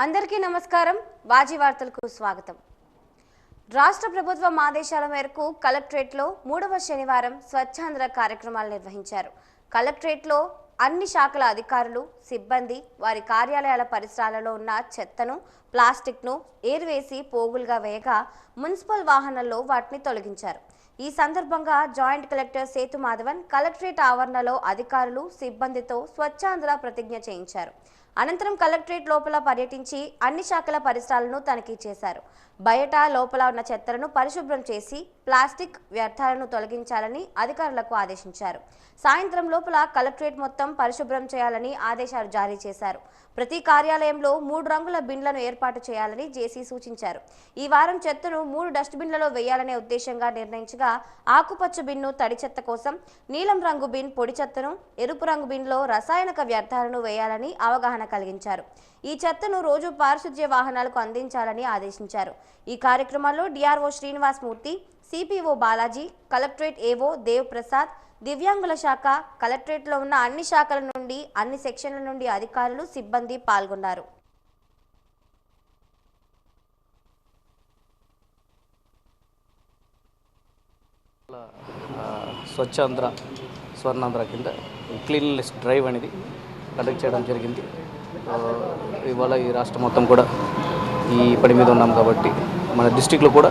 అందరికీ నమస్కారం. వాజీ వార్తలకు స్వాగతం. రాష్ట్ర ప్రభుత్వం ఆదేశాల మేరకు కలెక్టరేట్లో 3వ శనివారం స్వచ్ఛాంధ్ర కార్యక్రమాలు నిర్వహించారు. కలెక్టరేట్లో అన్ని శాఖల అధికారులు, సిబ్బంది వారి కార్యాలయాల పరిసరాలలో ఉన్న చెత్తను, ప్లాస్టిక్ను ఏరివేసి పోగులుగా వేయగా మున్సిపల్ వాహనాల్లో వాటిని తొలగించారు. ఈ సందర్భంగా joint collector Sethu Madhavan collectorate ఆవరణలో అధికారులు, సిబ్బందితో స్వచ్ఛాంధ్ర ప్రతిజ్ఞ చేయించారు. అనంతరం కలెక్టరేట్ లోపల పర్యటించి అన్ని శాఖల పరిసరాలను తనిఖీ చేశారు. బయట లోపల ఉన్న చెత్తలను పరిశుభ్రం చేసి ప్లాస్టిక్ వ్యర్థాలను తొలగించాలని అధికారులకు ఆదేశించారు. సాయంత్రం లోపల కలెక్టరేట్ మొత్తం పరిశుభ్రం చేయాలని ఆదేశాలు జారీ చేశారు. ప్రతి కార్యాలయంలో 3 రంగుల బిన్లను ఏర్పాటు చేయాలని జేసీ సూచించారు. ఈ వారం చెత్తను 3 డస్ట్బిన్లలో వేయాలనే ఉద్దేశంగా నిర్ణయించగా ఆకుపచ్చ బిన్ను తడి చెత్త కోసం, నీలం రంగు బిన్ పొడి చెత్తను, ఎరుపు రంగు బిన్లో రసాయనిక వ్యర్థాలను వేయాలని అవగాహన కలిగించారు. ఈ చెత్తను రోజు పారిశుధ్య వాహనాలకు అందించాలని ఆదేశించారు. ఈ కార్యక్రమంలో DRO Srinivas Murthy, CPO Balaji, collectorate AO Dev Prasad, దివ్యాంగుల శాఖ, కలెక్టరేట్లో ఉన్న అన్ని శాఖల నుండి, అన్ని సెక్షన్ల నుండి అధికారులు, సిబ్బంది పాల్గొన్నారు. స్వచ్ఛాంధ్ర స్వర్ణాంధ్ర కింద క్లీన్లెస్ డ్రైవ్ అనేది కండక్ట్ చేయడం జరిగింది. ఇవాళ ఈ రాష్ట్రం మొత్తం కూడా ఈ పని మీద ఉన్నాం కాబట్టి మన డిస్టిక్లో కూడా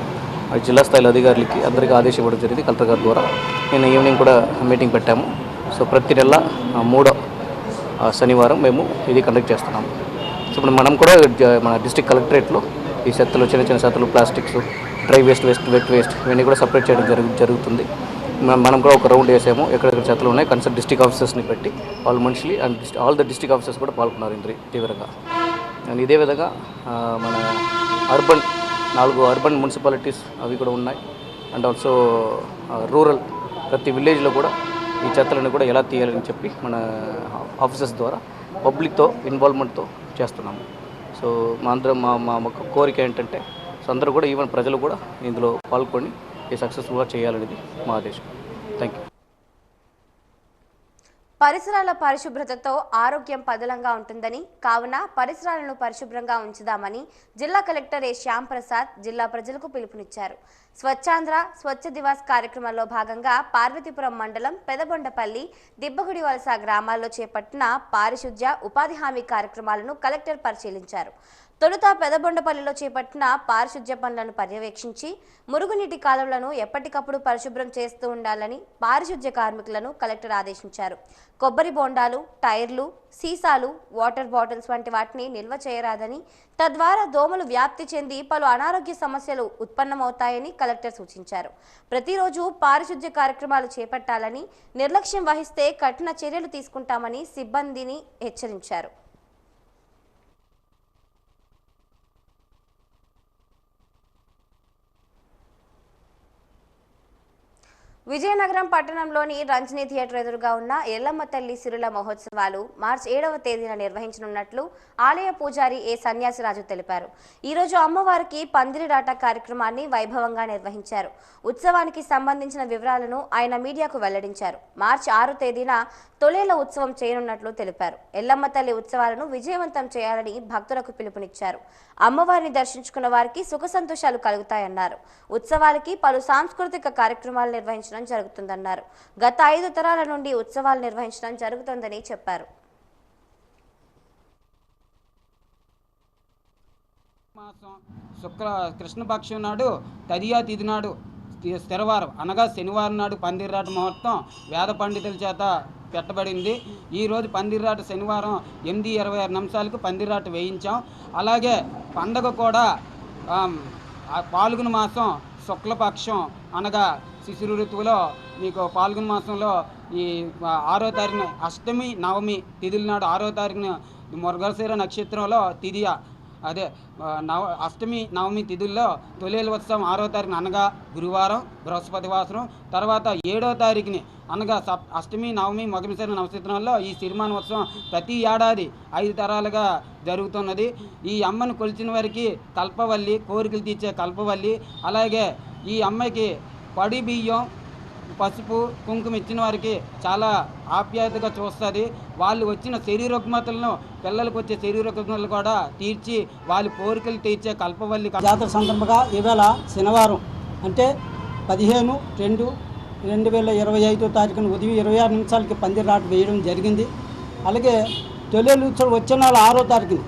జిల్లా స్థాయిలో అధికారులకి అందరికీ ఆదేశం ఇవ్వడం జరిగింది. కలెక్టర్ గారి ద్వారా నిన్న ఈవినింగ్ కూడా మీటింగ్ పెట్టాము. సో ప్రతి నెల 3వ శనివారం మేము ఇది కండక్ట్ చేస్తున్నాము. సో ఇప్పుడు మనం కూడా మన డిస్టిక్ కలెక్టరేట్లో ఈ చెత్తలు, చిన్న చిన్న చెత్తలు, plastics, dry waste, wet waste ఇవన్నీ కూడా సపరేట్ చేయడం జరుగుతుంది. మనం కూడా ఒక రౌండ్ వేసాము. ఎక్కడెక్కడ చెత్తలు ఉన్నాయి కన్సర్న్ డిస్ట్రిక్ట్ ఆఫీసర్స్ని పెట్టి ఆల్ మనుషులు and all the district officers కూడా పాల్గొన్నారు తీవ్రంగా. అండ్ ఇదే విధంగా మన 4 అర్బన్ మున్సిపాలిటీస్ అవి కూడా ఉన్నాయి. అండ్ ఆల్సో రూరల్ ప్రతి విలేజ్లో కూడా ఈ చెత్తలను కూడా ఎలా తీయాలని చెప్పి మన ఆఫీసర్స్ ద్వారా పబ్లిక్తో ఇన్వాల్వ్మెంట్తో చేస్తున్నాము. సో మా కోరిక ఏంటంటే సో అందరూ కూడా ఈవెన్ ప్రజలు కూడా ఇందులో పాల్గొని ఈ సక్సెస్ఫుల్గా చేయాలనేది మా ఆదేశం. Thank you. పరిసరాల పరిశుభ్రతతో ఆరోగ్యం పదిలంగా ఉంటుందని, కావున పరిసరాలను పరిశుభ్రంగా ఉంచుదామని జిల్లా కలెక్టర్ ఏ శ్యామ్ ప్రసాద్ జిల్లా ప్రజలకు పిలుపునిచ్చారు. స్వచ్ఛాంధ్ర స్వచ్ఛ దివాస్ కార్యక్రమంలో భాగంగా పార్వతీపురం మండలం పెదబొండపల్లి, దిబ్బగుడి వలస గ్రామాల్లో చేపట్టిన పారిశుధ్య ఉపాధి హామీ కార్యక్రమాలను కలెక్టర్ పరిశీలించారు. తొలుత పెదబొండపల్లిలో చేపట్టిన పారిశుధ్య పనులను పర్యవేక్షించి మురుగునీటి కాలువలను ఎప్పటికప్పుడు పరిశుభ్రం చేస్తూ ఉండాలని పారిశుధ్య కార్మికులను కలెక్టర్ ఆదేశించారు. కొబ్బరి బోండాలు, టైర్లు, సీసాలు, వాటర్ బాటిల్స్ వంటి వాటిని నిల్వ చేయరాదని, తద్వారా దోమలు వ్యాప్తి చెంది పలు అనారోగ్య సమస్యలు ఉత్పన్నమవుతాయని కలెక్టర్ సూచించారు. ప్రతిరోజు పారిశుధ్య కార్యక్రమాలు చేపట్టాలని, నిర్లక్ష్యం వహిస్తే కఠిన చర్యలు తీసుకుంటామని సిబ్బందిని హెచ్చరించారు. విజయనగరం పట్టణంలోని రంజనీ థియేటర్ ఎదురుగా ఉన్న ఎల్లమ్మ తల్లి సిరుల మహోత్సవాలు మార్చి 7వ తేదీన నిర్వహించనున్నట్లు ఆలయ పూజారి ఏ సన్యాసిరాజు తెలిపారు. ఈరోజు అమ్మవారికి పందిరిరాట కార్యక్రమాన్ని వైభవంగా నిర్వహించారు. ఉత్సవానికి సంబంధించిన వివరాలను ఆయన మీడియాకు వెల్లడించారు. మార్చి 6వ తేదీన తొలేల ఉత్సవం చేయనున్నట్లు తెలిపారు. ఎల్లమ్మ తల్లి ఉత్సవాలను విజయవంతం చేయాలని భక్తులకు పిలుపునిచ్చారు. అమ్మవారిని దర్శించుకున్న వారికి సుఖ సంతోషాలు కలుగుతాయన్నారు. ఉత్సవాలకి పలు సాంస్కృతిక కార్యక్రమాలు నిర్వహించడం జరుగుతుందన్నారు. గత 5 తరాల నుండి ఉత్సవాలు నిర్వహించడం జరుగుతుందని చెప్పారు. కృష్ణపక్షం నాడు తదియా తిథి నాడు స్థిరవారం అనగా శనివారం నాడు పందిర్రాట ముహూర్తం వేద పండితుల చేత పెట్టబడింది. ఈరోజు పందిర్రాట శనివారం 8:26 నిమిషాలకు పందిర్రాట వేయించాం. అలాగే పండగ కూడా పాల్గొన మాసం శుక్లపక్షం అనగా శిశిర ఋతువులో మీకు పాల్గొన మాసంలో ఈ 6వ తారీఖున అష్టమి నవమి తిథుల నాడు 6వ తారీఖున మృగశిర నక్షత్రంలో తిథియ అదే అష్టమి నవమి తిథుల్లో తొలేల ఉత్సవం 6వ తారీఖున అనగా గురువారం బృహస్పతి వాసరం, తర్వాత 7వ తారీఖుని అనగా అష్టమి నవమి మగమిశిర నక్షత్రాల్లో ఈ సిరిమాన ఉత్సవం ప్రతి ఏడాది 5 తరాలుగా జరుగుతున్నది. ఈ అమ్మను కొలిచిన వారికి కల్పవల్లి, కోరికలు తీర్చే కల్పవల్లి. అలాగే ఈ అమ్మకి పడి బియ్యం, పసుపు కుంకుమ ఇచ్చిన వారికి చాలా ఆప్యాయతగా చూస్తుంది. వాళ్ళు వచ్చిన శరీర రుగ్మతలను, పిల్లలకు వచ్చే శరీర రుగ్మతలు కూడా తీర్చి వాళ్ళ కోరికలు తీర్చే కల్పవల్లి జాతర సందర్భంగా ఈవేళ శనివారం అంటే 15/2/2025 ఉదయం 26 నిమిషాలకి పందిరాట వేయడం జరిగింది. అలాగే తొలేలు ఉత్సవం వచ్చే నెల 6వ తారీఖున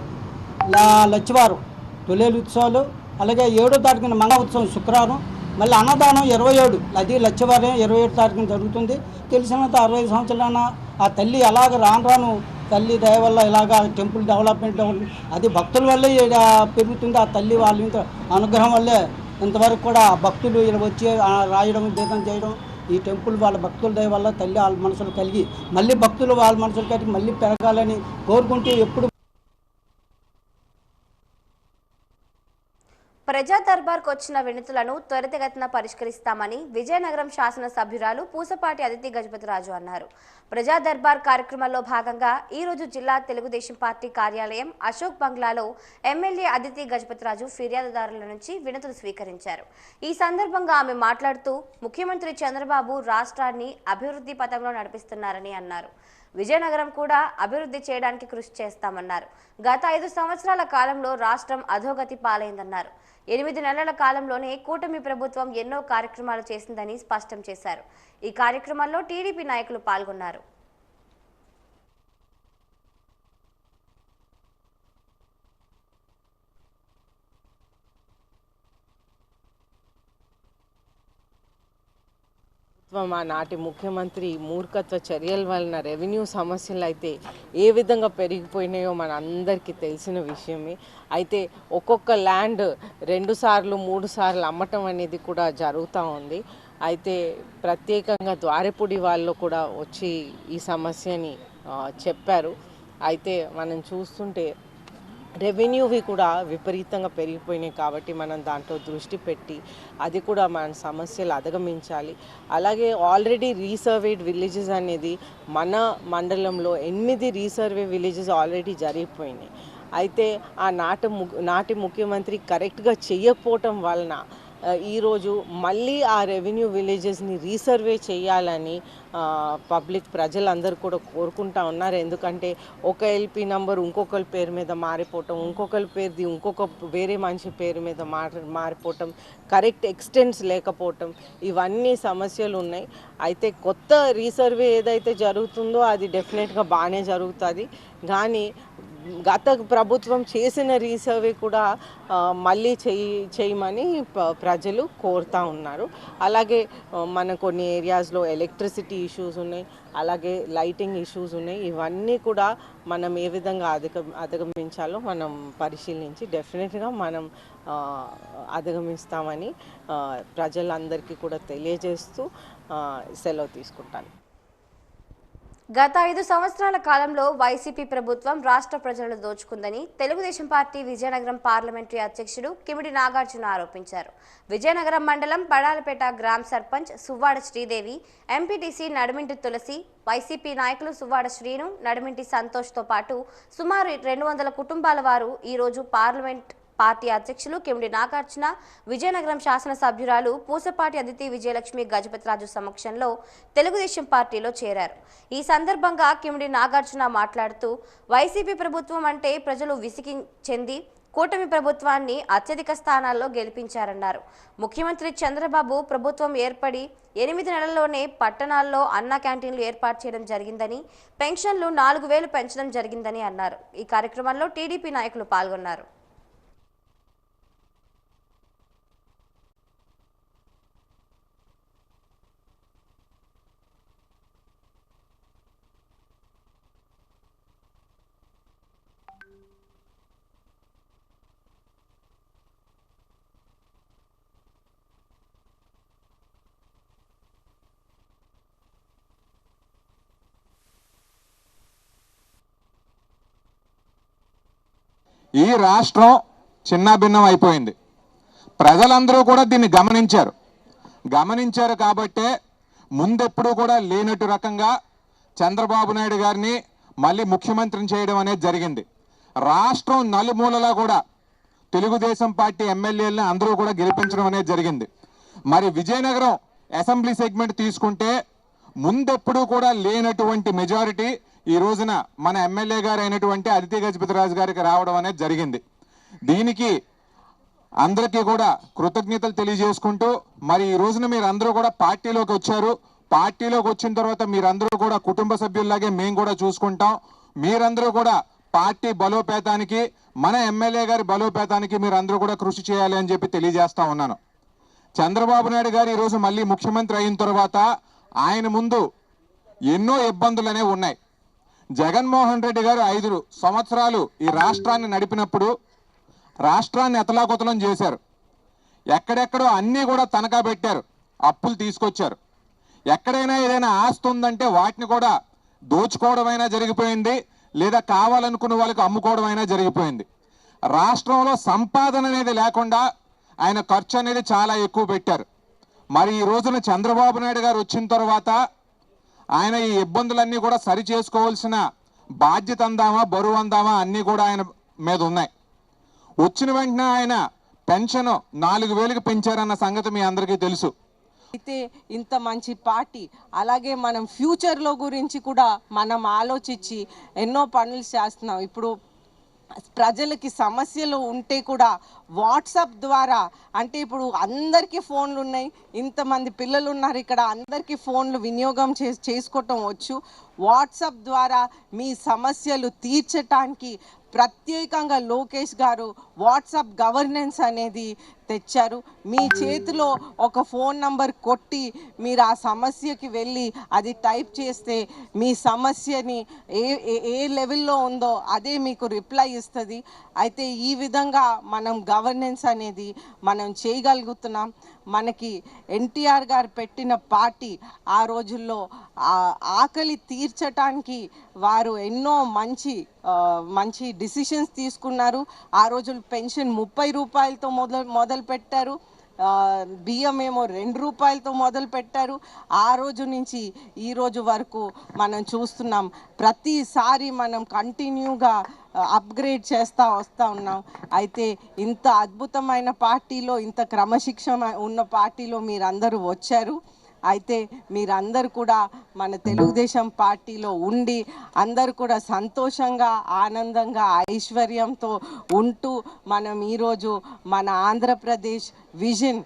లచ్చివారం తొలేలు ఉత్సవాలు, అలాగే 7వ తారీఖున మంగళ ఉత్సవం శుక్రవారం, మళ్ళీ అన్నదానం 27 అది లచ్చివారం 27 తారీఖున జరుగుతుంది. తెలిసినంత 60 సంవత్సరాల ఆ తల్లి అలాగ రాను తల్లి దయ వల్ల ఇలాగ టెంపుల్ డెవలప్మెంట్ అది భక్తుల వల్లే పెరుగుతుంది. ఆ తల్లి వాళ్ళ అనుగ్రహం వల్లే ఇంతవరకు కూడా భక్తులు ఇలా వచ్చి రాయడం దీపం చేయడం ఈ టెంపుల్ వాళ్ళ భక్తుల దయ వల్ల తల్లి వాళ్ళ మనసులు కలిగి మళ్ళీ భక్తులు వాళ్ళ మనసులు కలిగి మళ్ళీ పెరగాలని కోరుకుంటూ ఎప్పుడు ప్రజా దర్బార్కు వచ్చిన వినతులను త్వరితగతిన పరిష్కరిస్తామని విజయనగరం శాసనసభ్యురాలు పూసపాటి అదితి గజపతిరాజు అన్నారు. ప్రజా దర్బార్ కార్యక్రమంలో భాగంగా ఈ రోజు జిల్లా తెలుగుదేశం పార్టీ కార్యాలయం అశోక్ బంగ్లాలో ఎమ్మెల్యే అదితి గజపతిరాజు ఫిర్యాదుదారుల నుంచి వినతులు స్వీకరించారు. ఈ సందర్భంగా ఆమె మాట్లాడుతూ ముఖ్యమంత్రి చంద్రబాబు రాష్ట్రాన్ని అభివృద్ధి పథంలో నడిపిస్తున్నారని అన్నారు. విజయనగరం కూడా అభివృద్ధి చేయడానికి కృషి చేస్తామన్నారు. గత 5 సంవత్సరాల కాలంలో రాష్ట్రం అధోగతి పాలైందన్నారు. 8 నెలల కాలంలోనే కూటమి ప్రభుత్వం ఎన్నో కార్యక్రమాలు చేసిందని స్పష్టం చేశారు. ఈ కార్యక్రమంలో టీడీపీ నాయకులు పాల్గొన్నారు. నాటి ముఖ్యమంత్రి మూర్ఖత్వ చర్యల వలన రెవెన్యూ సమస్యలు అయితే ఏ విధంగా పెరిగిపోయినాయో మన అందరికీ తెలిసిన విషయమే. అయితే ఒక్కొక్క ల్యాండ్ 2 సార్లు 3 సార్లు అమ్మటం అనేది కూడా జరుగుతూ ఉంది. అయితే ప్రత్యేకంగా ద్వారపుడి వాళ్ళు కూడా వచ్చి ఈ సమస్యని చెప్పారు. అయితే మనం చూస్తుంటే రెవెన్యూవి కూడా విపరీతంగా పెరిగిపోయినాయి కాబట్టి మనం దాంట్లో దృష్టి పెట్టి అది కూడా మన సమస్యలు అధిగమించాలి. అలాగే ఆల్రెడీ రీసర్వేడ్ విలేజెస్ అనేది మన మండలంలో 8 రీసర్వే విలేజెస్ ఆల్రెడీ జరిగిపోయినాయి. అయితే ఆ నాటి ముఖ్యమంత్రి కరెక్ట్గా చెయ్యకపోవటం వలన ఈరోజు మళ్ళీ ఆ రెవెన్యూ విలేజెస్ని రీసర్వే చేయాలని పబ్లిక్ ప్రజలందరూ కూడా కోరుకుంటా ఉన్నారు. ఎందుకంటే ఒక ఎల్పీ నంబర్ ఇంకొకరి పేరు మీద మారిపోవటం, ఇంకొకరి పేరుది ఇంకొక వేరే మనిషి పేరు మీద మారిపోవటం, కరెక్ట్ ఎక్స్టెంట్స్ లేకపోవటం, ఇవన్నీ సమస్యలు ఉన్నాయి. అయితే కొత్త రీసర్వే ఏదైతే జరుగుతుందో అది డెఫినెట్గా బాగానే జరుగుతుంది. కానీ గత ప్రభుత్వం చేసిన రీసర్వే కూడా మళ్ళీ చేయమని ప్రజలు కోరుతూ ఉన్నారు. అలాగే మన కొన్ని ఏరియాస్లో ఎలక్ట్రిసిటీ ఇష్యూస్ ఉన్నాయి, అలాగే లైటింగ్ ఇష్యూస్ ఉన్నాయి. ఇవన్నీ కూడా మనం ఏ విధంగా అధిగమించాలో మనం పరిశీలించి డెఫినెట్గా మనం అధిగమిస్తామని ప్రజలందరికీ కూడా తెలియజేస్తూ సెలవు తీసుకుంటాను. గత 5 సంవత్సరాల కాలంలో వైసీపీ ప్రభుత్వం రాష్ట్ర ప్రజలను దోచుకుందని తెలుగుదేశం పార్టీ విజయనగరం పార్లమెంటరీ అధ్యక్షుడు కిమిడి నాగార్జున ఆరోపించారు. విజయనగరం మండలం పడాలపేట గ్రామ సర్పంచ్ సువ్వాడ శ్రీదేవి, ఎంపీటీసీ నడిమింటి తులసి, వైసీపీ నాయకులు సువ్వాడ శ్రీను, నడిమింటి సంతోష్తో పాటు సుమారు 200 కుటుంబాల వారు ఈరోజు పార్లమెంట్ పార్టీ అధ్యక్షులు కిమిడి నాగార్జున, విజయనగరం శాసనసభ్యురాలు పూసపాటి అదితి విజయలక్ష్మి గజపతిరాజు సమక్షంలో తెలుగుదేశం పార్టీలో చేరారు. ఈ సందర్భంగా కిమిడి నాగార్జున మాట్లాడుతూ వైసీపీ ప్రభుత్వం అంటే ప్రజలు విసిగి చెంది కూటమి ప్రభుత్వాన్ని అత్యధిక స్థానాల్లో గెలిపించారన్నారు. ముఖ్యమంత్రి చంద్రబాబు ప్రభుత్వం ఏర్పడి 8 నెలల్లోనే పట్టణాల్లో అన్న క్యాంటీన్లు ఏర్పాటు చేయడం జరిగిందని, పెన్షన్లు 4000 పెంచడం జరిగిందని అన్నారు. ఈ కార్యక్రమంలో టీడీపీ నాయకులు పాల్గొన్నారు. ఈ రాష్ట్రం చిన్నాభిన్నం అయిపోయింది. ప్రజలందరూ కూడా దీన్ని గమనించారు కాబట్టే ముందెప్పుడు కూడా లేనట్టు రకంగా చంద్రబాబు నాయుడు గారిని మళ్ళీ ముఖ్యమంత్రిని చేయడం అనేది జరిగింది. రాష్ట్రం నలుమూలలా కూడా తెలుగుదేశం పార్టీ ఎమ్మెల్యేలని అందరూ కూడా గెలిపించడం అనేది జరిగింది. మరి విజయనగరం అసెంబ్లీ సెగ్మెంట్ తీసుకుంటే ముందెప్పుడు కూడా లేనటువంటి మెజారిటీ ఈ రోజున మన ఎమ్మెల్యే గారు అయినటువంటి అదితి గజపతిరాజు గారికి రావడం అనేది జరిగింది. దీనికి అందరికీ కూడా కృతజ్ఞతలు తెలియజేసుకుంటూ, మరి ఈ రోజున మీరందరూ కూడా పార్టీలోకి వచ్చారు. పార్టీలోకి వచ్చిన తర్వాత మీరందరూ కూడా కుటుంబ సభ్యుల్లాగే మేము కూడా చూసుకుంటాం. మీరందరూ కూడా పార్టీ బలోపేతానికి, మన ఎమ్మెల్యే గారి బలోపేతానికి మీరందరూ కూడా కృషి చేయాలి అని చెప్పి తెలియజేస్తా ఉన్నాను. చంద్రబాబు నాయుడు గారు ఈరోజు మళ్ళీ ముఖ్యమంత్రి అయిన తర్వాత ఆయన ముందు ఎన్నో ఇబ్బందులు అనేవి ఉన్నాయి. జగన్మోహన్ రెడ్డి గారు 5 సంవత్సరాలు ఈ రాష్ట్రాన్ని నడిపినప్పుడు రాష్ట్రాన్ని అతలాకుతలం చేశారు. ఎక్కడెక్కడో అన్నీ కూడా తనఖా పెట్టారు, అప్పులు తీసుకొచ్చారు. ఎక్కడైనా ఏదైనా ఆస్తి ఉందంటే వాటిని కూడా దోచుకోవడమైనా జరిగిపోయింది, లేదా కావాలనుకున్న వాళ్ళకి అమ్ముకోవడం అయినా జరిగిపోయింది. రాష్ట్రంలో సంపాదన అనేది లేకుండా ఆయన ఖర్చు అనేది చాలా ఎక్కువ పెట్టారు. మరి ఈ రోజున చంద్రబాబు నాయుడు గారు వచ్చిన తర్వాత ఆయన ఈ ఇబ్బందులన్నీ కూడా సరి చేసుకోవాల్సిన బాధ్యత అందామా, బరువు అందామా అన్నీ కూడా ఆయన మీద ఉన్నాయి. వచ్చిన వెంటనే ఆయన పెన్షన్ 4,000కి పెంచారన్న సంగతి మీ అందరికీ తెలుసు. అయితే ఇంత మంచి పార్టీ, అలాగే మనం ఫ్యూచర్లో గురించి కూడా మనం ఆలోచించి ఎన్నో పనులు చేస్తున్నాం. ఇప్పుడు ప్రజలకి సమస్యలు ఉంటే కూడా వాట్సాప్ ద్వారా, అంటే ఇప్పుడు అందరికీ ఫోన్లు ఉన్నాయి, ఇంతమంది పిల్లలు ఉన్నారు ఇక్కడ, అందరికీ ఫోన్లు వినియోగం చేసుకోవటం వచ్చు. వాట్సాప్ ద్వారా మీ సమస్యలు తీర్చటానికి ప్రత్యేకంగా లోకేష్ గారు వాట్సాప్ గవర్నెన్స్ అనేది తెచ్చారు. మీ చేతిలో ఒక ఫోన్ నంబర్ కొట్టి మీరు ఆ సమస్యకి వెళ్ళి అది టైప్ చేస్తే మీ సమస్యని ఏ లెవెల్లో ఉందో అదే మీకు రిప్లై ఇస్తుంది. అయితే ఈ విధంగా మనం గవర్నెన్స్ అనేది మనం చేయగలుగుతున్నాం. మనకి ఎన్టీఆర్ గారు పెట్టిన పార్టీ ఆ రోజుల్లో ఆకలి తీర్చటానికి వారు ఎన్నో మంచి డిసిషన్స్ తీసుకున్నారు. ఆ రోజులు పెన్షన్ 30 రూపాయలతో మొదలు పెట్టారు. బియ్యం ఏమో 2 రూపాయలతో మొదలు పెట్టారు. ఆ రోజు నుంచి ఈ రోజు వరకు మనం చూస్తున్నాం. ప్రతిసారి మనం కంటిన్యూగా అప్గ్రేడ్ చేస్తూ వస్తూ ఉన్నాం. అయితే ఇంత అద్భుతమైన పార్టీలో, ఇంత క్రమశిక్షణ ఉన్న పార్టీలో మీరందరూ వచ్చారు. అయితే మీరందరూ కూడా మన తెలుగుదేశం పార్టీలో ఉండి అందరూ కూడా సంతోషంగా, ఆనందంగా, ఐశ్వర్యంతో ఉంటూ మనం ఈరోజు మన ఆంధ్రప్రదేశ్ విజన్,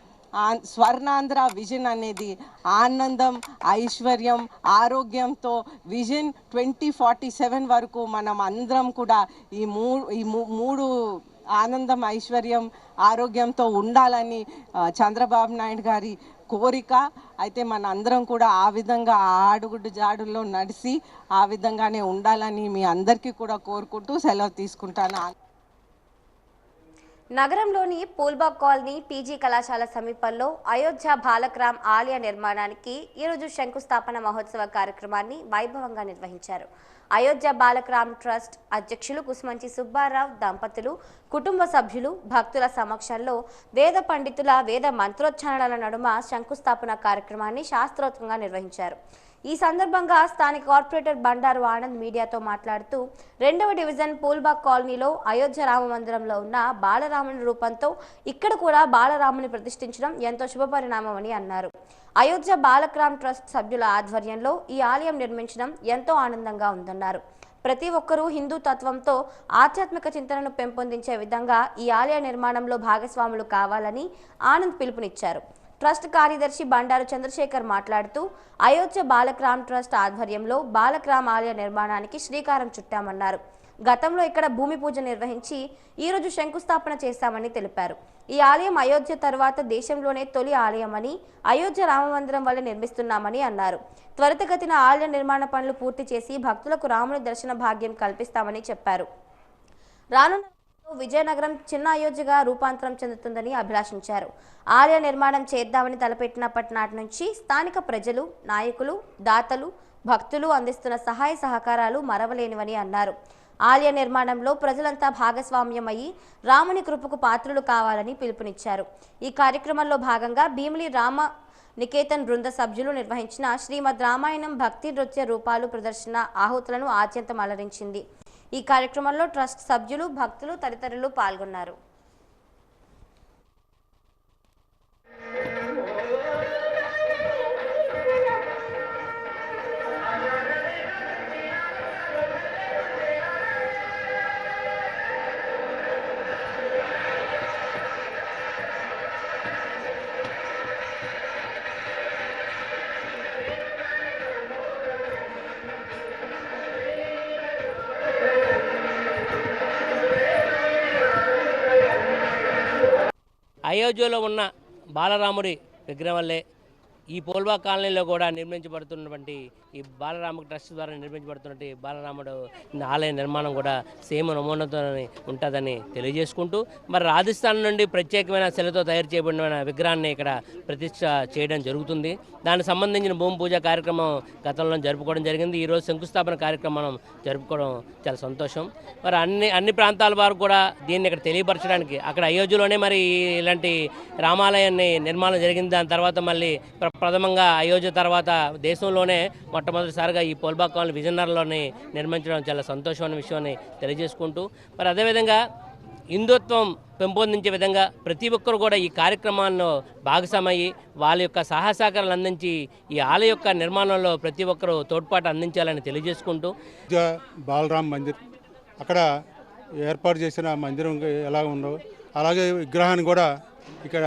స్వర్ణాంధ్ర విజన్ అనేది ఆనందం, ఐశ్వర్యం, ఆరోగ్యంతో విజన్ 2047 వరకు మనం అందరం కూడా ఈ మూడు ఆనందం, ఐశ్వర్యం, ఆరోగ్యంతో ఉండాలని చంద్రబాబు నాయుడు గారి కోరిక. అయితే మన అందరం కూడా ఆ విధంగా ఆడుగుడ్డు జాడుల్లో నడిచి ఆ విధంగానే ఉండాలని మీ అందరికీ కూడా కోరుకుంటూ సెలవు తీసుకుంటాను. నగరంలోని పూల్బాగ్ కాలనీ పీజీ కళాశాల సమీపంలో అయోధ్య బాలక్రామ్ ఆలయ నిర్మాణానికి ఈరోజు శంకుస్థాపన మహోత్సవ కార్యక్రమాన్ని వైభవంగా నిర్వహించారు. అయోధ్య బాలక్రామ్ ట్రస్ట్ అధ్యక్షులు కుసుమంచి సుబ్బారావు దంపతులు, కుటుంబ సభ్యులు, భక్తుల సమక్షంలో వేద పండితుల వేద మంత్రోచ్చారణల నడుమ శంకుస్థాపన కార్యక్రమాన్ని శాస్త్రోక్తంగా నిర్వహించారు. ఈ సందర్భంగా స్థానిక కార్పొరేటర్ బండారు ఆనంద్ మీడియాతో మాట్లాడుతూ 2వ డివిజన్ పూల్బాగ్ కాలనీలో అయోధ్య రామ మందిరంలో ఉన్న బాలరాముని రూపంతో ఇక్కడ కూడా బాలరాముని ప్రతిష్ఠించడం ఎంతో శుభపరిణామమని అన్నారు. అయోధ్య బాలక్రామ్ ట్రస్ట్ సభ్యుల ఆధ్వర్యంలో ఈ ఆలయం నిర్మించడం ఎంతో ఆనందంగా ఉందన్నారు. ప్రతి ఒక్కరూ హిందూ తత్వంతో ఆధ్యాత్మిక చింతనను పెంపొందించే విధంగా ఈ ఆలయ నిర్మాణంలో భాగస్వాములు కావాలని ఆనంద్ పిలుపునిచ్చారు. ట్రస్ట్ కార్యదర్శి బండారు చంద్రశేఖర్ మాట్లాడుతూ అయోధ్య బాలక్రామ్ ట్రస్ట్ ఆధ్వర్యంలో బాలక్రామ్ ఆలయ నిర్మాణానికి శ్రీకారం చుట్టామన్నారు. గతంలో ఇక్కడ భూమి పూజ నిర్వహించి ఈరోజు శంకుస్థాపన చేశామని తెలిపారు. ఈ ఆలయం అయోధ్య తర్వాత దేశంలోనే తొలి ఆలయమని, అయోధ్య రామమందిరం వల్ల నిర్మిస్తున్నామని అన్నారు. త్వరితగతిన ఆలయ నిర్మాణ పనులు పూర్తి చేసి భక్తులకు రాముని దర్శన భాగ్యం కల్పిస్తామని చెప్పారు. రానున్న విజయనగరం చిన్న అయోధ్యగా రూపాంతరం చెందుతుందని అభిలాషించారు. ఆలయ నిర్మాణం చేద్దామని తలపెట్టినప్పటి నాటి నుంచి స్థానిక ప్రజలు, నాయకులు, దాతలు, భక్తులు అందిస్తున్న సహాయ సహకారాలు మరవలేనివని అన్నారు. ఆలయ నిర్మాణంలో ప్రజలంతా భాగస్వామ్యమయ్యి రాముని కృపకు పాత్రులు కావాలని పిలుపునిచ్చారు. ఈ కార్యక్రమంలో భాగంగా భీమిలి రామ నికేతన్ బృంద సభ్యులు నిర్వహించిన శ్రీమద్ రామాయణం భక్తి నృత్య రూపాలు ప్రదర్శన ఆహుతులను ఆద్యంతం అలరించింది. ఈ కార్యక్రమంలో ట్రస్ట్ సభ్యులు, భక్తులు తదితరులు పాల్గొన్నారు. అయోధ్యలో ఉన్న బాలరాముడి విగ్రహం వల్లే ఈ పోల్వా కాలనీలో కూడా నిర్మించబడుతున్నటువంటి ఈ బాలరాముడి ట్రస్ట్ ద్వారా నిర్మించబడుతున్నటువంటి బాలరాముడు ఆలయ నిర్మాణం కూడా సేమ్ నమూనాతో ఉంటుందని తెలియజేసుకుంటూ మరి రాజస్థాన్ నుండి ప్రత్యేకమైన శిలతో తయారు చేయబడిన విగ్రహాన్ని ఇక్కడ ప్రతిష్ఠ చేయడం జరుగుతుంది. దానికి సంబంధించిన భూమి పూజ కార్యక్రమం గతంలో జరుపుకోవడం జరిగింది. ఈరోజు శంకుస్థాపన కార్యక్రమం జరుపుకోవడం చాలా సంతోషం. మరి అన్ని ప్రాంతాల వారు కూడా దీన్ని ఇక్కడ తెలియపరచడానికి అక్కడ అయోధ్యలోనే మరి ఇలాంటి రామాలయాన్ని నిర్మాణం జరిగింది. దాని తర్వాత మళ్ళీ ప్రథమంగా అయోధ్య తర్వాత దేశంలోనే మొట్టమొదటిసారిగా ఈ పోల్బా కాలనీ విజయనగరంలోని నిర్మించడం చాలా సంతోషమైన విషయాన్ని తెలియజేసుకుంటూ మరి అదేవిధంగా హిందుత్వం పెంపొందించే విధంగా ప్రతి ఒక్కరు కూడా ఈ కార్యక్రమాల్లో భాగస్వామయ్యి వాళ్ళ యొక్క సహాయసహకారాలు అందించి ఈ ఆలయ యొక్క నిర్మాణంలో ప్రతి ఒక్కరూ తోడ్పాటు అందించాలని తెలియజేసుకుంటూ బాలరామ్ మందిర్ అక్కడ ఏర్పాటు చేసిన మందిరం ఎలా ఉందో అలాగే విగ్రహాన్ని కూడా ఇక్కడ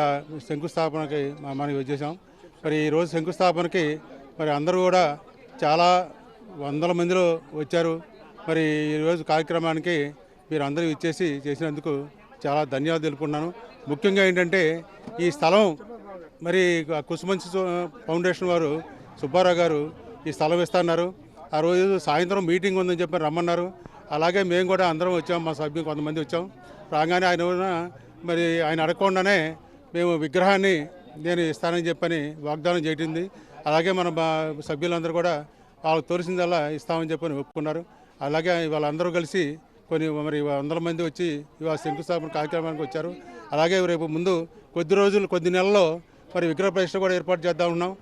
శంకుస్థాపనకి మనకి వచ్చేసాం. మరి ఈరోజు శంకుస్థాపనకి మరి అందరూ కూడా చాలా వందల మందిలో వచ్చారు. మరి ఈరోజు కార్యక్రమానికి మీరు అందరూ ఇచ్చేసి చేసినందుకు చాలా ధన్యవాదాలు తెలుపుకున్నాను. ముఖ్యంగా ఏంటంటే ఈ స్థలం మరి కుసుమంచి ఫౌండేషన్ వారు సుబ్బారావు గారు ఈ స్థలం ఇస్తున్నారు. ఆ రోజు సాయంత్రం మీటింగ్ ఉందని చెప్పి రమ్మన్నారు. అలాగే మేము కూడా అందరం వచ్చాం, మా సభ్యులు కొంతమంది వచ్చాం. రాగానే మరి ఆయన అడగకుండానే మేము విగ్రహాన్ని నేను ఇస్తానని చెప్పని వాగ్దానం చేయటింది. అలాగే మన సభ్యులందరూ కూడా వాళ్ళకి తోరిసిందల్లా ఇస్తామని చెప్పని ఒప్పుకున్నారు. అలాగే వాళ్ళందరూ కలిసి మరి వందల మంది వచ్చి ఇవాళ శంకుస్థాపన కార్యక్రమానికి వచ్చారు. అలాగే రేపు ముందు కొద్ది నెలల్లో మరి విగ్రహ ప్రతిష్ఠ కూడా ఏర్పాటు చేద్దాం ఉన్నాం.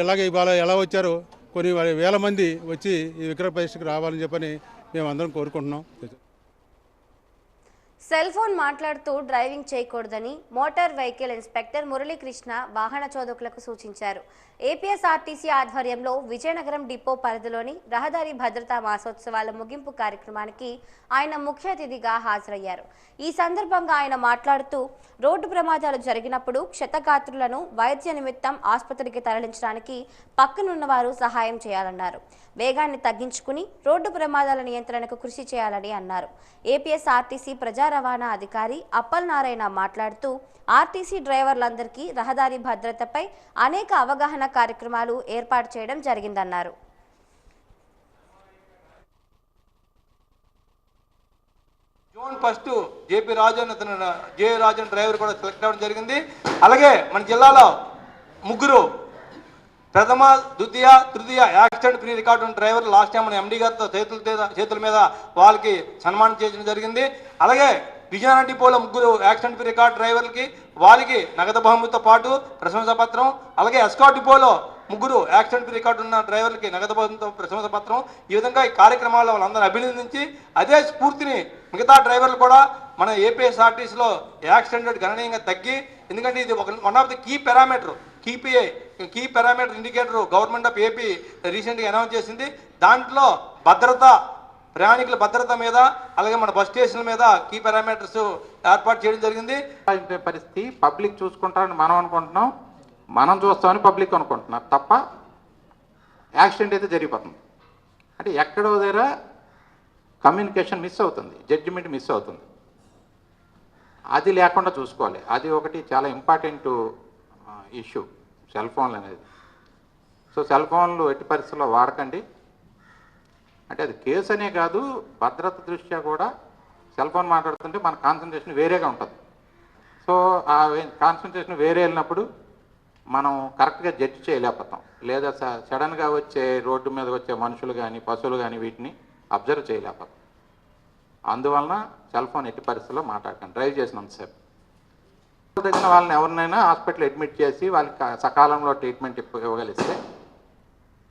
ఇలాగే ఇవాళ ఎలా వచ్చారో కొన్ని వేల మంది వచ్చి ఈ విగ్రహ ప్రతిష్ఠకు రావాలని చెప్పని మేము అందరం కోరుకుంటున్నాం. సెల్ ఫోన్ మాట్లాడుతూ డ్రైవింగ్ చేయకూడదని మోటార్ వెహికల్ ఇన్స్పెక్టర్ మురళీకృష్ణ వాహన చోదకులకు సూచించారు. ఏపీఎస్ఆర్టీసీ ఆధ్వర్యంలో విజయనగరం డిపో పరిధిలోని రహదారి భద్రతా మాసోత్సవాల ముగింపు కార్యక్రమానికి ఆయన ముఖ్య అతిథిగా హాజరయ్యారు. ఈ సందర్భంగా ఆయన మాట్లాడుతూ రోడ్డు ప్రమాదాలు జరిగినప్పుడు క్షతగాత్రులను వైద్య నిమిత్తం ఆసుపత్రికి తరలించడానికి పక్కనున్న వారు సహాయం చేయాలన్నారు. వేగాన్ని తగ్గించుకుని రోడ్డు ప్రమాదాల నియంత్రణకు కృషి చేయాలని అన్నారు. ఏపీఎస్ఆర్టీసీ ప్రజా రవాణా అధికారి అప్పల్ నారాయణ మాట్లాడుతూ ఆర్టీసీ డ్రైవర్లందరికీ రహదారి భద్రతపై అనేక అవగాహన కార్యక్రమాలు ఏర్పాటు చేయడం జరిగిందన్నారు. జూన్ 1 జే రాజన్ డ్రైవర్ కూడా సెలెక్ట్ అవ్వడం జరిగింది. అలాగే మన జిల్లాలో ముగ్గురు ప్రథమ, ద్వితీయ, తృతీయ యాక్సిడెంట్ ఫ్రీ రికార్డు ఉన్న డ్రైవర్లు లాస్ట్ టైం మన ఎండీ గారితో చేతుల మీద వాళ్ళకి సన్మానం చేయడం జరిగింది. అలాగే విజయనగరం డిపోలో ముగ్గురు యాక్సిడెంట్ ఫ్రీ రికార్డు డ్రైవర్లకి వాళ్ళకి నగదు బహుమతితో పాటు ప్రశంసా పత్రం, అలాగే ఎస్కాట్ డిపోలో ముగ్గురు యాక్సిడెంట్ ఫ్రీ రికార్డు ఉన్న డ్రైవర్లకి నగదు బహుమతితో ప్రశంసా పత్రం. ఈ విధంగా ఈ కార్యక్రమాల్లో వాళ్ళందరూ అభినందించి అదే స్ఫూర్తిని మిగతా డ్రైవర్లు కూడా మన ఏపీఎస్ఆర్టీసీలో యాక్సిడెంట్ గణనీయంగా తగ్గి, ఎందుకంటే ఇది one of the key parameter indicator government of AP రీసెంట్గా అనౌన్స్ చేసింది. దాంట్లో భద్రత, ప్రయాణికుల భద్రత మీద అలాగే మన బస్ స్టేషన్ల మీద కీ పారామీటర్స్ ఏర్పాటు చేయడం జరిగింది. పరిస్థితి పబ్లిక్ చూసుకుంటారని మనం అనుకుంటున్నాం, మనం చూస్తామని పబ్లిక్ అనుకుంటున్నారు తప్ప యాక్సిడెంట్ అయితే జరిగిపోతుంది. అంటే ఎక్కడో దగ్గర కమ్యూనికేషన్ మిస్ అవుతుంది, జడ్జిమెంట్ మిస్ అవుతుంది. అది లేకుండా చూసుకోవాలి. అది ఒకటి చాలా ఇంపార్టెంట్ ఇష్యూ సెల్ ఫోన్లు అనేది. సో సెల్ ఫోన్లు ఎట్టి పరిస్థితుల్లో వాడకండి. అంటే అది కేసు అనే కాదు, భద్రత దృష్ట్యా కూడా సెల్ ఫోన్ మాట్లాడుతుంటే మన కాన్సన్ట్రేషన్ వేరేగా ఉంటుంది. సో ఆ కాన్సన్ట్రేషన్ వేరే వెళ్ళినప్పుడు మనం కరెక్ట్గా జడ్జి చేయలేకపోతాం, లేదా సడన్గా వచ్చే రోడ్డు మీద వచ్చే మనుషులు కానీ పశువులు కానీ వీటిని అబ్జర్వ్ చేయలేకపోతాం. అందువలన సెల్ ఫోన్ ఎట్టి పరిస్థితుల్లో మాట్లాడకండి డ్రైవ్ చేసినంతసేపు. తగిన వాళ్ళని ఎవరినైనా హాస్పిటల్ అడ్మిట్ చేసి వాళ్ళకి సకాలంలో ట్రీట్మెంట్ ఇవ్వగలిస్తే,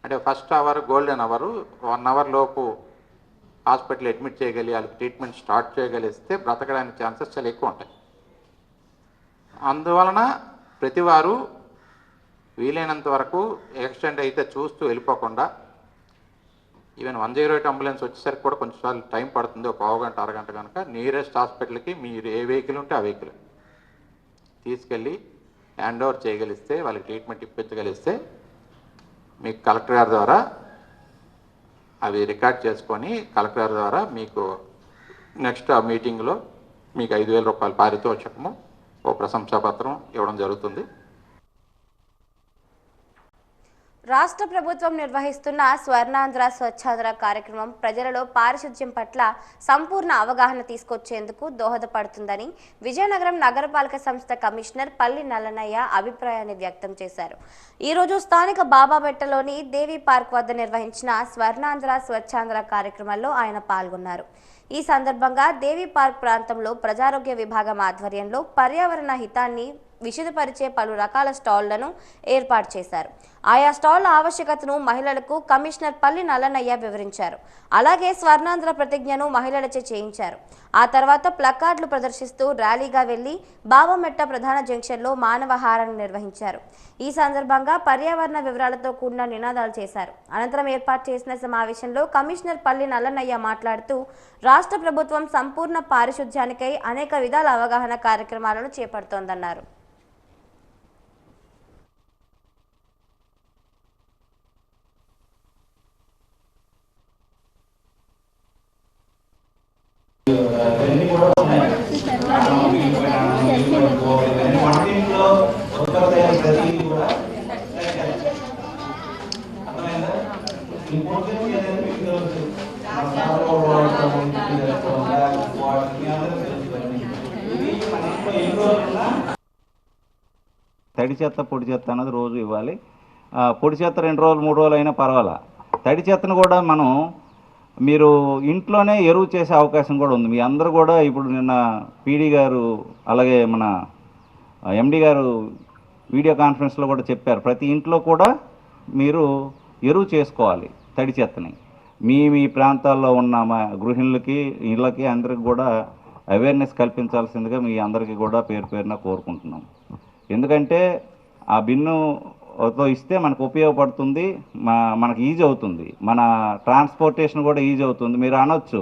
అంటే first hour golden hour 1 hour లోపు హాస్పిటల్ అడ్మిట్ చేయగలిగి వాళ్ళకి ట్రీట్మెంట్ స్టార్ట్ చేయగలిస్తే బ్రతకడానికి ఛాన్సెస్ చాలా ఎక్కువ ఉంటాయి. అందువలన ప్రతివారు వీలైనంత వరకు యాక్సిడెంట్ అయితే చూస్తూ వెళ్ళిపోకుండా, ఈవెన్ 108 అంబులెన్స్ వచ్చేసరికి కూడా కొంచెం టైం పడుతుంది, ఒక పావుగంట అరగంట కనుక నియరెస్ట్ హాస్పిటల్కి మీరు ఏ వెహికల్ ఉంటే ఆ వెహికల్ తీసుకెళ్ళి హ్యాండ్ ఓవర్ చేయగలిస్తే, వాళ్ళకి ట్రీట్మెంట్ ఇప్పించగలిస్తే మీకు కలెక్టర్ గారి ద్వారా అవి రికార్డ్ చేసుకొని కలెక్టర్ గారి ద్వారా మీకు నెక్స్ట్ ఆ మీటింగ్లో మీకు 5,000 రూపాయల పారితోషికము ఓ ప్రశంసాపత్రం ఇవ్వడం జరుగుతుంది. రాష్ట్ర ప్రభుత్వం నిర్వహిస్తున్న స్వర్ణాంధ్ర స్వచ్ఛాంధ్ర కార్యక్రమం ప్రజలలో పారిశుధ్యం పట్ల సంపూర్ణ అవగాహన తీసుకొచ్చేందుకు దోహదపడుతుందని విజయనగరం నగరపాలక సంస్థ కమిషనర్ పల్లి నల్లనయ్య అభిప్రాయాన్ని వ్యక్తం చేశారు. ఈరోజు స్థానిక బాబాబెట్టలోని దేవి పార్క్ వద్ద నిర్వహించిన స్వర్ణాంధ్ర స్వచ్ఛాంధ్ర కార్యక్రమంలో ఆయన పాల్గొన్నారు. ఈ సందర్భంగా దేవి పార్క్ ప్రాంతంలో ప్రజారోగ్య విభాగం ఆధ్వర్యంలో పర్యావరణ హితాన్ని విశదపరిచే పలు రకాల స్టాళ్లను ఏర్పాటు చేశారు. ఆయా స్టాళ్ల ఆవశ్యకతను మహిళలకు కమిషనర్ పల్లి నల్లనయ్య వివరించారు. అలాగే స్వర్ణాంధ్ర ప్రతిజ్ఞను మహిళలచే చేయించారు. ఆ తర్వాత ప్లకార్డులు ప్రదర్శిస్తూ ర్యాలీగా వెళ్లి బాబామెట్ట ప్రధాన జంక్షన్లో మానవహారాన్ని నిర్వహించారు. ఈ సందర్భంగా పర్యావరణ వివరాలతో కూడిన నినాదాలు చేశారు. అనంతరం ఏర్పాటు చేసిన సమావేశంలో కమిషనర్ పల్లి నల్లనయ్య మాట్లాడుతూ రాష్ట్ర ప్రభుత్వం సంపూర్ణ పారిశుధ్యానికై అనేక విధాల అవగాహన కార్యక్రమాలను చేపడుతోందన్నారు. తడి చెత్త పొడి చెత్త అన్నది రోజు ఇవ్వాలి. పొడి చెత్త 2 రోజులు 3 రోజులు అయినా పర్వాలా. తడి చెత్తను కూడా మనం మీరు ఇంట్లోనే ఎరువు చేసే అవకాశం కూడా ఉంది. మీ అందరూ కూడా ఇప్పుడు నిన్న పీడీ గారు అలాగే మన ఎండి గారు వీడియో కాన్ఫరెన్స్లో కూడా చెప్పారు, ప్రతి ఇంట్లో కూడా మీరు ఎరువు చేసుకోవాలి తడి చెత్తని. మీ ప్రాంతాల్లో ఉన్న మా గృహిణులకి ఇళ్ళకి అందరికి కూడా అవేర్నెస్ కల్పించాల్సిందిగా మీ అందరికీ కూడా పేరు పేరున కోరుకుంటున్నాం. ఎందుకంటే ఆ బిన్నుతో ఇస్తే మనకు ఉపయోగపడుతుంది, మనకు ఈజీ అవుతుంది, మన ట్రాన్స్పోర్టేషన్ కూడా ఈజీ అవుతుంది. మీరు అనొచ్చు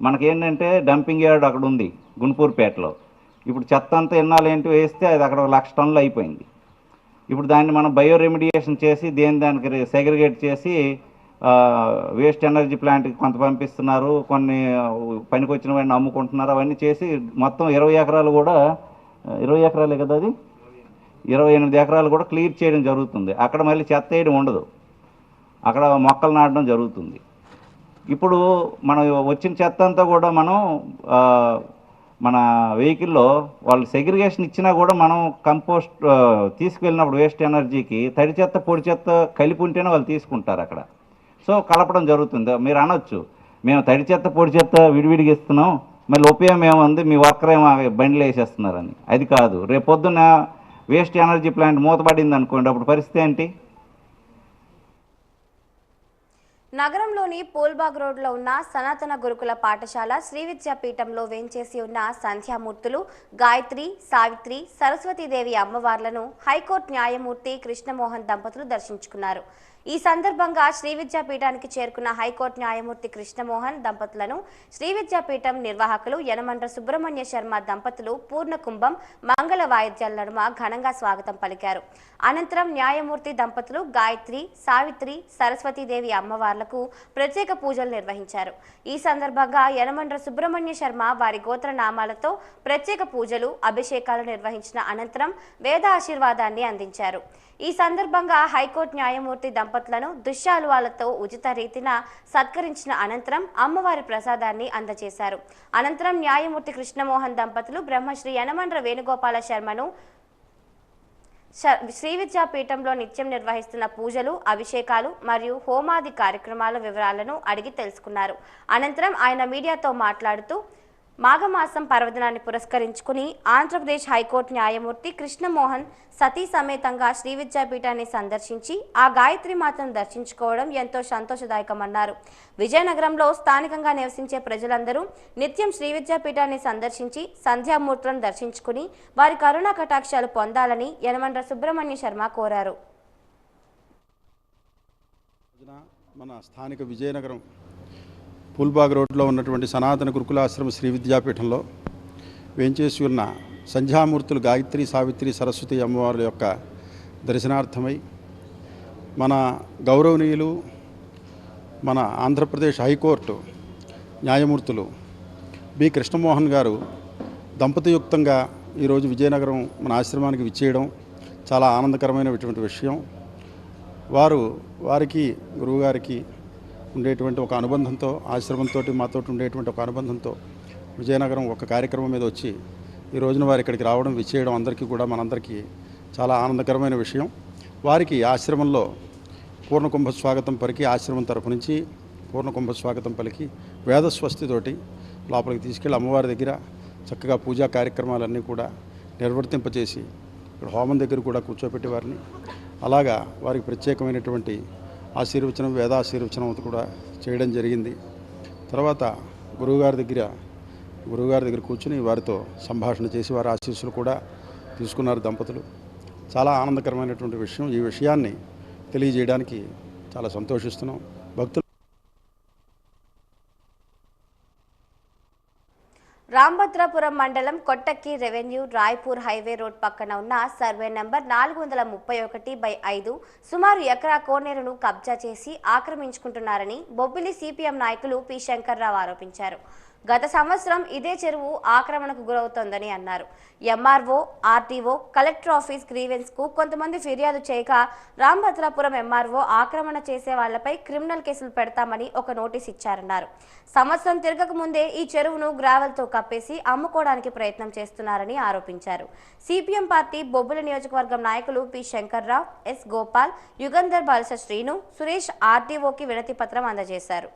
మనకేంటంటే డంపింగ్ యార్డ్ అక్కడ ఉంది గుంటూరుపేటలో. ఇప్పుడు చెత్త అంతా ఎన్నాళ్ళు ఏంటి వేస్తే అది అక్కడ 1,00,000 టన్నులు అయిపోయింది. ఇప్పుడు దాన్ని మనం బయో రెమిడియేషన్ చేసి దానికి సెగ్రిగేట్ చేసి వేస్ట్ ఎనర్జీ ప్లాంట్కి కొంత పంపిస్తున్నారు, కొన్ని పనికి వచ్చిన వాడిని అమ్ముకుంటున్నారు. అవన్నీ చేసి మొత్తం 20 ఎకరాలు కూడా 20 ఎకరాలే కదా, అది 28 ఎకరాలు కూడా క్లియర్ చేయడం జరుగుతుంది. అక్కడ మళ్ళీ చెత్త వేయడం ఉండదు, అక్కడ మొక్కలు నాటడం జరుగుతుంది. ఇప్పుడు మనం వచ్చిన చెత్త అంతా కూడా మనం మన వెహికల్లో వాళ్ళు సెగ్రిగేషన్ ఇచ్చినా కూడా మనం కంపోస్ట్ తీసుకువెళ్ళినప్పుడు వేస్ట్ ఎనర్జీకి తడి చెత్త పొడి చెత్త కలిపి ఉంటేనే వాళ్ళు తీసుకుంటారు అక్కడ. సో కలపడం జరుగుతుంది. మీరు అనొచ్చు మేము తడి చెత్త పొడి చెత్త విడివిడిగా ఇస్తున్నాం, మళ్ళీ ఉపయోగం ఏముంది, మీ వర్కర్ ఏమో బండిలో వేసేస్తున్నారని. అది కాదు, రేపు పొద్దున్న వేస్ట్ ఎనర్జీ ప్లాంట్ మూతపడింది అనుకోండి, అప్పుడు పరిస్థితి ఏంటి? నగరంలోని పూల్బాగ్ రోడ్లో ఉన్న సనాతన గురుకుల పాఠశాల శ్రీ విద్యాపీఠంలో వేంచేసి ఉన్న సంధ్యామూర్తులు గాయత్రి, సావిత్రి, సరస్వతీదేవి అమ్మవార్లను హైకోర్టు న్యాయమూర్తి కృష్ణమోహన్ దంపతులు దర్శించుకున్నారు. ఈ సందర్భంగా శ్రీ విద్యాపీఠానికి చేరుకున్న హైకోర్టు న్యాయమూర్తి కృష్ణమోహన్ దంపతులను శ్రీ విద్యాపీఠం నిర్వాహకులు యనమండ్ర సుబ్రహ్మణ్య శర్మ దంపతులు పూర్ణ కుంభం మంగళ వాయిద్యాల నడుమ ఘనంగా స్వాగతం పలికారు. అనంతరం న్యాయమూర్తి దంపతులు గాయత్రి, సావిత్రి, సరస్వతీదేవి అమ్మవార్లకు ప్రత్యేక పూజలు నిర్వహించారు. ఈ సందర్భంగా యనమండ్ర సుబ్రహ్మణ్య శర్మ వారి గోత్రనామాలతో ప్రత్యేక పూజలు, అభిషేకాలు నిర్వహించిన అనంతరం వేద ఆశీర్వాదాన్ని అందించారు. ఈ సందర్భంగా హైకోర్టు న్యాయమూర్తి దంపతులను దుశ్శాలువాలతో ఉచిత రీతిన సత్కరించిన అనంతరం అమ్మవారి ప్రసాదాన్ని అందజేశారు. అనంతరం న్యాయమూర్తి కృష్ణమోహన్ దంపతులు బ్రహ్మశ్రీ యనమండ్ర వేణుగోపాల శర్మను శ్రీ విద్యాపీఠంలో నిత్యం నిర్వహిస్తున్న పూజలు, అభిషేకాలు మరియు హోమాది కార్యక్రమాల వివరాలను అడిగి తెలుసుకున్నారు. అనంతరం ఆయన మీడియాతో మాట్లాడుతూ మాఘమాసం పర్వదినాన్ని పురస్కరించుకుని ఆంధ్రప్రదేశ్ హైకోర్టు న్యాయమూర్తి కృష్ణమోహన్ సతీ సమేతంగా శ్రీ విద్యాపీఠాన్ని సందర్శించి ఆ గాయత్రి మాతను దర్శించుకోవడం ఎంతో సంతోషదాయకమన్నారు. విజయనగరంలో స్థానికంగా నివసించే ప్రజలందరూ నిత్యం శ్రీ విద్యాపీఠాన్ని సందర్శించి సంధ్యామూర్తులను దర్శించుకుని వారి కరుణా కటాక్షాలు పొందాలని యనమండ్ర సుబ్రహ్మణ్య శర్మ కోరారు. మన స్థానిక విజయనగరం పూల్బాగ్ రోడ్లో ఉన్నటువంటి సనాతన గురుకులాశ్రమ శ్రీ విద్యాపీఠంలో వేంచేసి ఉన్న సంధ్యామూర్తులు గాయత్రి, సావిత్రి, సరస్వతి అమ్మవార్ల యొక్క దర్శనార్థమై మన గౌరవనీయులు మన ఆంధ్రప్రదేశ్ హైకోర్టు న్యాయమూర్తులు బి కృష్ణమోహన్ గారు దంపతియుక్తంగా ఈరోజు విజయనగరం మన ఆశ్రమానికి విచ్చేయడం చాలా ఆనందకరమైనటువంటి విషయం. వారికి గురువుగారికి ఉండేటువంటి ఒక అనుబంధంతో, ఆశ్రమంతో మాతో ఉండేటువంటి ఒక అనుబంధంతో విజయనగరం ఒక కార్యక్రమం మీద వచ్చి ఈ రోజున వారు ఇక్కడికి రావడం, విచ్చేయడం అందరికీ కూడా మనందరికీ చాలా ఆనందకరమైన విషయం. వారికి ఆశ్రమంలో పూర్ణకుంభ స్వాగతం పలికి, ఆశ్రమం తరపు నుంచి పూర్ణకుంభ స్వాగతం పలికి వేదస్వస్తితోటి లోపలికి తీసుకెళ్ళి అమ్మవారి దగ్గర చక్కగా పూజా కార్యక్రమాలన్నీ కూడా నిర్వర్తింపచేసి ఇక్కడ హోమం దగ్గర కూడా కూర్చోపెట్టి వారిని అలాగా వారికి ప్రత్యేకమైనటువంటి ఆశీర్వచనం, వేదాశీర్వచనం కూడా చేయడం జరిగింది. తర్వాత గురువుగారి దగ్గర కూర్చుని వారితో సంభాషణ చేసి వారి ఆశీస్సులు కూడా తీసుకున్నారు దంపతులు. చాలా ఆనందకరమైనటువంటి విషయం. ఈ విషయాన్ని తెలియజేయడానికి చాలా సంతోషిస్తున్నాం. భక్తులు రాంభద్రాపురం మండలం కొట్టక్కి రెవెన్యూ రాయ్పూర్ హైవే రోడ్ పక్కన ఉన్న సర్వే నంబర్ 431/5 సుమారు ఎకరా కోనేరును కబ్జా చేసి ఆక్రమించుకుంటున్నారని బొబ్బిలి సిపిఎం నాయకులు పి శంకర్రావు ఆరోపించారు. గత సంవత్సరం ఇదే చెరువు ఆక్రమణకు గురవుతోందని అన్నారు. MRO, RTO, collector office grievance కు కొంతమంది ఫిర్యాదు చేయగా రాంభద్రాపురం ఎంఆర్ఓ ఆక్రమణ చేసే వాళ్లపై క్రిమినల్ కేసులు పెడతామని ఒక నోటీస్ ఇచ్చారన్నారు. సంవత్సరం తిరగక ముందే ఈ చెరువును గ్రావెల్తో కప్పేసి అమ్ముకోవడానికి ప్రయత్నం చేస్తున్నారని ఆరోపించారు. సిపిఎం పార్టీ బొబ్బిలి నియోజకవర్గం నాయకులు పి శంకర్రావు, ఎస్ గోపాల్, యుగంధర్ బాలస శ్రీను, సురేష్ ఆర్టీఓకి వినతి పత్రం అందజేశారు.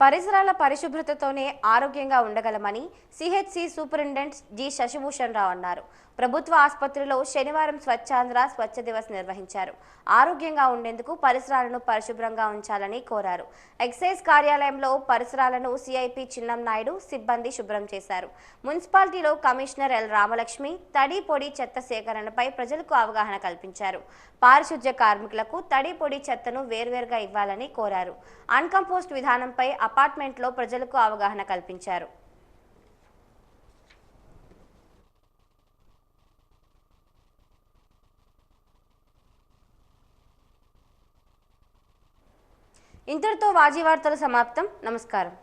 పరిసరాల పరిశుభ్రతతోనే ఆరోగ్యంగా ఉండగలమని సిహెచ్సి సూపరింటెండెంట్ జి శశిభూషణ్ రావు అన్నారు. ప్రభుత్వ ఆసుపత్రిలో శనివారం స్వచ్ఛాంధ్ర స్వచ్ఛ దివస్ నిర్వహించారు. ఆరోగ్యంగా ఉండేందుకు పరిసరాలను పరిశుభ్రంగా ఉంచాలని కోరారు. ఎక్సైజ్ కార్యాలయంలో పరిసరాలను సిఐపి చిన్నం నాయుడు సిబ్బంది శుభ్రం చేశారు. మున్సిపాలిటీలో కమిషనర్ ఎల్ రామలక్ష్మి తడి పొడి చెత్త సేకరణపై ప్రజలకు అవగాహన కల్పించారు. పారిశుధ్య కార్మికులకు తడి పొడి చెత్తను వేర్వేరుగా ఇవ్వాలని కోరారు. అన్కంపోస్ట్ విధానంపై అపార్ట్మెంట్లో ప్రజలకు అవగాహన కల్పించారు. ఇంతటితో వాజీ వార్తలు సమాప్తం. నమస్కారం.